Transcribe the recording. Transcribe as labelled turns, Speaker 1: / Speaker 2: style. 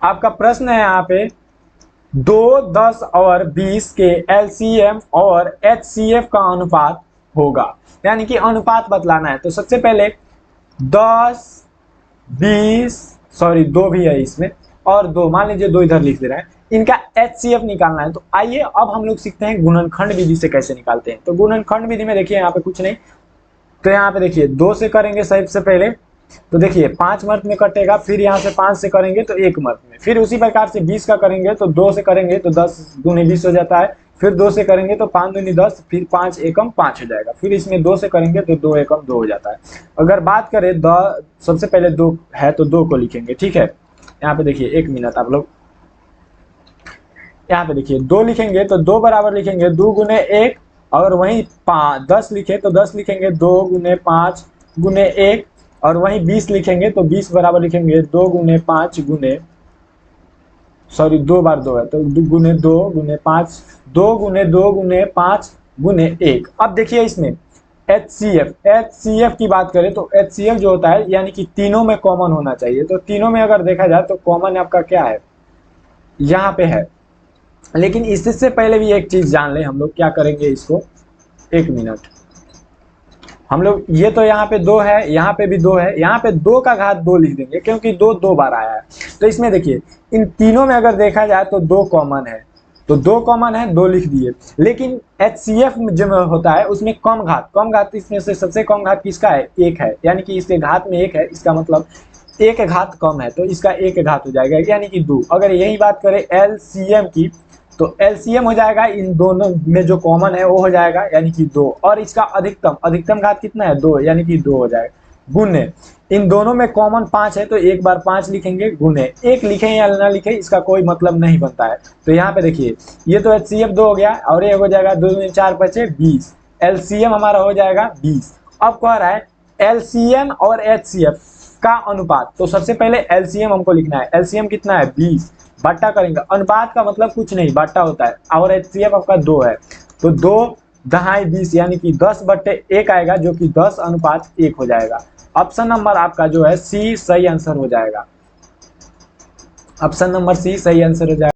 Speaker 1: आपका प्रश्न है यहाँ पे 2, 10 और 20 के एलसीएम और एचसीएफ का अनुपात होगा, यानी कि अनुपात बतलाना है। तो सबसे पहले 10, 20, सॉरी 2 भी है इसमें, और 2, मान लीजिए 2 इधर लिख दे रहे हैं, इनका एचसीएफ निकालना है। तो आइए अब हम लोग सीखते हैं गुणनखंड विधि से कैसे निकालते हैं। तो गुणनखंड विधि में देखिए यहाँ पे कुछ नहीं, तो यहाँ पे देखिए 2 से करेंगे सबसे पहले, तो देखिए 5 मर्त में कटेगा, फिर यहाँ से 5 से करेंगे तो 1 मर्त में, फिर उसी प्रकार से 20 का करेंगे तो 2 से करेंगे तो 10 दूनी 20 हो जाता है, फिर 2 से करेंगे तो 5 दूनी 10, फिर 5 एकम 5 हो जाएगा, फिर इसमें 2 से करेंगे तो 2 एकम 2 हो जाता है। अगर बात करें सबसे पहले 2 है तो 2 को लिखेंगे, ठीक है। यहाँ पे देखिए 1 मिनट आप लोग, यहाँ पे देखिए 2 लिखेंगे तो 2 बराबर लिखेंगे 2 गुने 1, और वहीं 10 लिखे तो 10 लिखेंगे 2 गुने 5 गुने 1, और वहीं 20 लिखेंगे तो 20 बराबर लिखेंगे 2 गुने 5 गुने, सॉरी 2 बार 2 है तो 2 गुने 2 गुने 5, 2 गुने 2 गुने 5 गुने 1। अब देखिए इसमें एचसीएफ की बात करें तो एचसीएफ जो होता है यानी कि तीनों में कॉमन होना चाहिए। तो तीनों में अगर देखा जाए तो कॉमन आपका क्या है, यहाँ पे है। लेकिन इससे पहले भी एक चीज जान ले, हम लोग क्या करेंगे इसको, 1 मिनट, हम लोग ये तो यहाँ पे 2 है, यहाँ पे भी 2 है, यहाँ पे 2 का घात 2 लिख देंगे क्योंकि 2 2 बार आया है। तो इसमें देखिए इन तीनों में अगर देखा जाए तो 2 कॉमन है, तो 2 कॉमन है 2 लिख दिए। लेकिन एचसीएफ जो होता है उसमें कम घात, इसमें से सबसे कम घात किसका है, 1 है, यानी कि इसके घात में 1 है, इसका मतलब 1 घात कम है, तो इसका 1 घात हो जाएगा यानी कि 2। अगर यही बात करें एलसीएम की तो एलसीएम हो जाएगा इन दोनों में जो कॉमन है वो हो जाएगा यानी कि 2, और इसका अधिकतम घात कितना है 2, यानी कि 2 हो जाएगा, गुने इन दोनों में कॉमन 5 है तो एक बार 5 लिखेंगे, गुने 1 लिखें या ना लिखें इसका कोई मतलब नहीं बनता है। तो यहाँ पे देखिए ये तो एचसीएफ 2 हो गया, और ये हो जाएगा 2 दूनी 4 बचे 20, एलसीएम हमारा हो जाएगा 20। अब कह रहा है एलसीएम और एचसीएफ का अनुपात, तो सबसे पहले एलसीएम हमको लिखना है, एलसीएम कितना है 20, बट्टा करेंगे, अनुपात का मतलब कुछ नहीं बट्टा होता है, और एचसीएफ आपका 2 है तो 2 दहाई 20 यानी कि 10/1 आएगा जो कि 10:1 हो जाएगा। ऑप्शन नंबर आपका जो है सी सही आंसर हो जाएगा, ऑप्शन नंबर सी सही आंसर हो जाएगा।